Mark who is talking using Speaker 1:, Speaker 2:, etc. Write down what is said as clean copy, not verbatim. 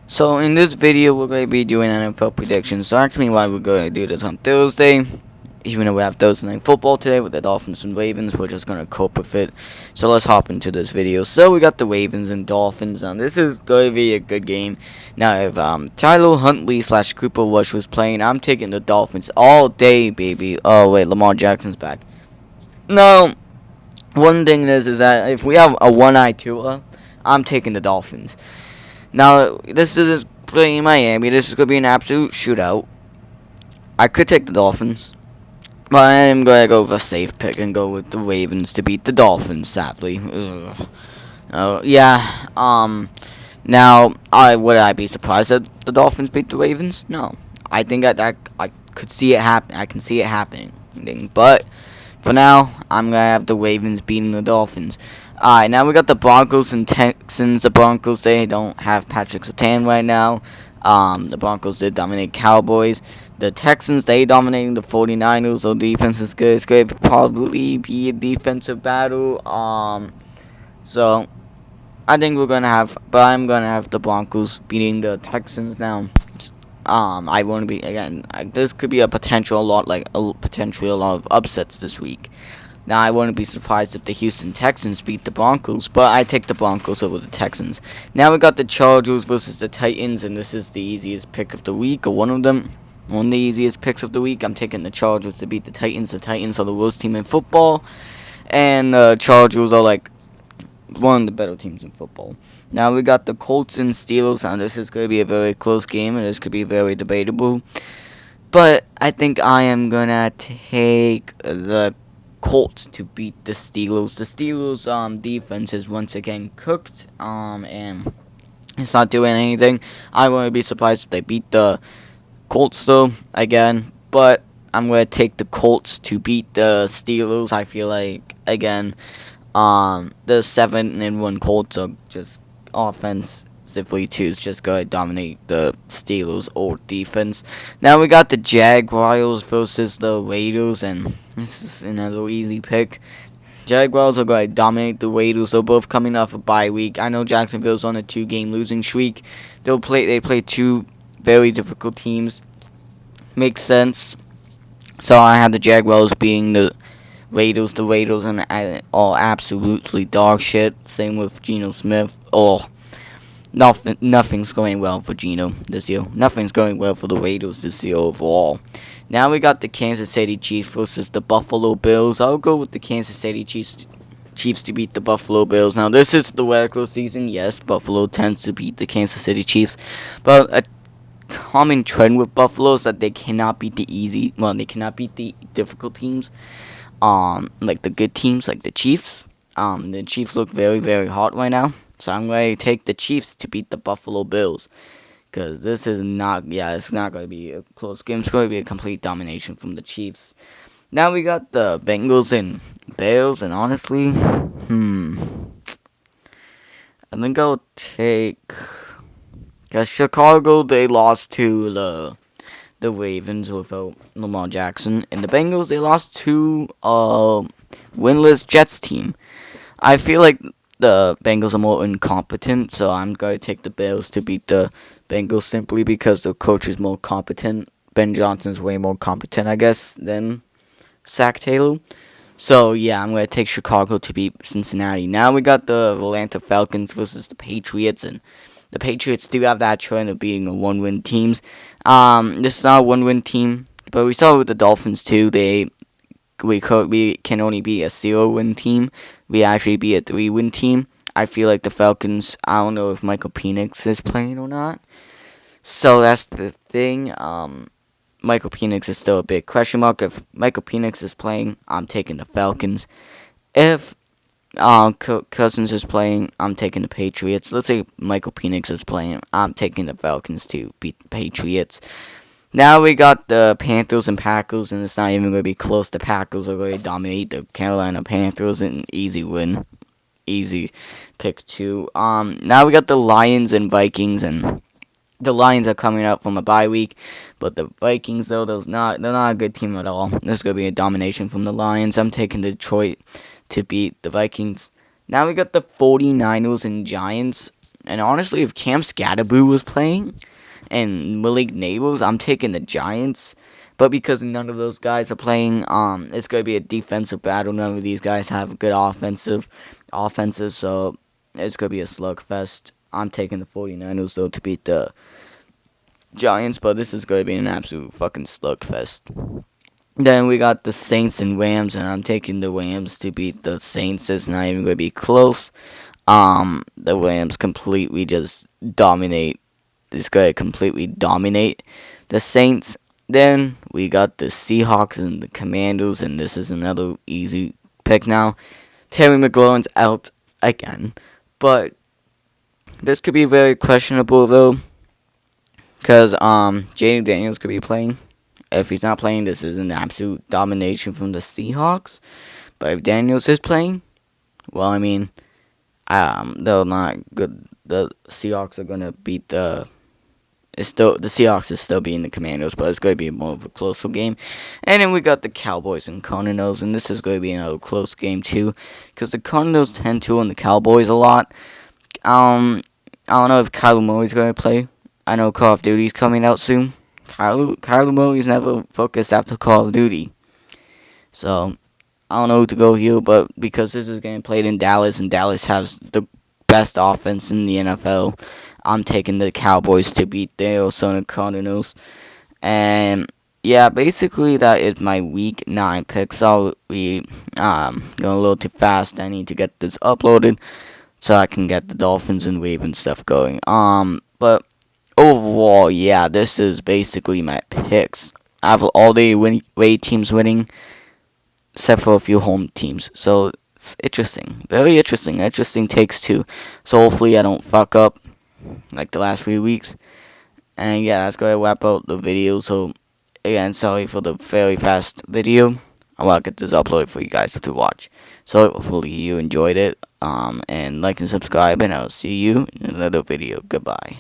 Speaker 1: So in this video, we're going to be doing NFL predictions. So actually, why we're going to do this on Thursday, even though we have Thursday night football today with the Dolphins and Ravens, we're just going to cope with it. So let's hop into this video. So we got the Ravens and Dolphins. Now this is going to be a good game. Now if Tyler Huntley / Cooper Rush was playing, I'm taking the Dolphins all day, baby. Oh wait, Lamar Jackson's back. No, one thing is that if we have a one-eye Tua, I'm taking the Dolphins. Now, this is playing Miami. This is going to be an absolute shootout. I could take the Dolphins, but I am going to go with a safe pick and go with the Ravens to beat the Dolphins, sadly. Ugh. Yeah, now, would I be surprised that the Dolphins beat the Ravens? No. I think I could see it happen. I can see it happening. But for now, I'm going to have the Ravens beating the Dolphins. Alright, now we got the Broncos and Texans. The Broncos, they don't have Patrick Surtain right now. The Broncos did dominate Cowboys. The Texans, they dominating the 49ers. So defense is good. It's going to probably be a defensive battle. So I think we're gonna have, but I'm gonna have the Broncos beating the Texans now. I want to be again. This could be a potential potentially a lot of upsets this week. Now I wouldn't be surprised if the Houston Texans beat the Broncos, but I take the Broncos over the Texans. Now we got the Chargers versus the Titans, and this is the easiest pick of the week, or one of them. One of the easiest picks of the week. I'm taking the Chargers to beat the Titans. The Titans are the worst team in football, and the Chargers are like one of the better teams in football. Now we got the Colts and Steelers, and this is going to be a very close game, and this could be very debatable. But I think I am going to take the Colts to beat the Steelers. The Steelers' defense is once again cooked, and it's not doing anything. I wouldn't be surprised if they beat the Colts, though, again. But I'm going to take the Colts to beat the Steelers. I feel like, again, the 7-1 Colts are just offensively too. Is just going to dominate the Steelers' old defense. Now we got the Jaguars versus the Raiders, and this is another easy pick. Jaguars are going to dominate the Raiders. They're both coming off a bye week. I know Jacksonville's on a 2-game losing streak. They play two very difficult teams. Makes sense. So I have the Jaguars being the Raiders. The Raiders are absolutely dog shit. Same with Geno Smith. Oh, nothing's going well for Geno this year. Nothing's going well for the Raiders this year overall. Now we got the Kansas City Chiefs versus the Buffalo Bills. I'll go with the Kansas City Chiefs to beat the Buffalo Bills. Now this is the regular season. Yes, Buffalo tends to beat the Kansas City Chiefs, but a common trend with Buffalo is that they cannot beat they cannot beat the difficult teams. Like the good teams, like the Chiefs. The Chiefs look very, very hot right now. So I'm going to take the Chiefs to beat the Buffalo Bills. Because this is not, it's not going to be a close game. It's going to be a complete domination from the Chiefs. Now we got the Bengals and Bears. And honestly, I think I'll take, because Chicago, they lost to the Ravens without Lamar Jackson, and the Bengals, they lost to winless Jets team. I feel like the Bengals are more incompetent, so I'm going to take the Bears to beat the Bengals simply because the coach is more competent. Ben Johnson's way more competent, I guess, than Zach Taylor. So, yeah, I'm going to take Chicago to beat Cincinnati. Now we got the Atlanta Falcons versus the Patriots, and the Patriots do have that trend of being a one-win teams. This is not a one-win team, but we saw it with the Dolphins too. We can only be a 0-win team. We actually be a 3-win team. I feel like the Falcons. I don't know if Michael Penix is playing or not. So that's the thing. Michael Penix is still a big question mark. If Michael Penix is playing, I'm taking the Falcons. If Cousins is playing, I'm taking the Patriots. Let's say Michael Penix is playing, I'm taking the Falcons to beat the Patriots. Now we got the Panthers and Packers, and it's not even going to be close. The Packers are going to dominate the Carolina Panthers, an easy win. Easy pick too. Now we got the Lions and Vikings, and the Lions are coming up from a bye week, but the Vikings, though, they're not a good team at all. There's going to be a domination from the Lions. I'm taking Detroit to beat the Vikings. Now we got the 49ers and Giants. And honestly, if Cam Scatterboo was playing and Malik Nabels, I'm taking the Giants. But because none of those guys are playing, it's going to be a defensive battle. None of these guys have good offenses, so it's going to be a slugfest. I'm taking the 49ers, though, to beat the Giants, but this is going to be an absolute fucking slugfest. Then we got the Saints and Rams, and I'm taking the Rams to beat the Saints. It's not even going to be close. The Rams completely just dominate. It's going to completely dominate the Saints. Then we got the Seahawks and the Commandos, and this is another easy pick now. Terry McLaurin's out again, but this could be very questionable though, because Jaden Daniels could be playing. If he's not playing, this is an absolute domination from the Seahawks. But if Daniels is playing, well, I mean, they're not good. The Seahawks are gonna beat the. The Seahawks is still beating the Commandos, but it's going to be more of a closer game. And then we got the Cowboys and Cardinals, and this is going to be another close game too, because the Cardinals tend to on the Cowboys a lot. I don't know if Kyler Murray's going to play. I know Call of Duty's coming out soon. Kyler Murray's never focused after Call of Duty, so I don't know who to go here. But because this is getting played in Dallas, and Dallas has the best offense in the NFL, I'm taking the Cowboys to beat the Arizona Cardinals. And yeah, basically that is my week 9 picks. I'll be going a little too fast. I need to get this uploaded so I can get the Dolphins and Ravens stuff going. But overall, yeah, this is basically my picks. I have all the away teams winning, except for a few home teams. So it's interesting, very interesting. Interesting takes too. So hopefully I don't fuck up like the last few weeks. And yeah, that's going to wrap up the video. So again, sorry for the very fast video. I want to get this uploaded for you guys to watch. So hopefully you enjoyed it. And like and subscribe, and I'll see you in another video. Goodbye.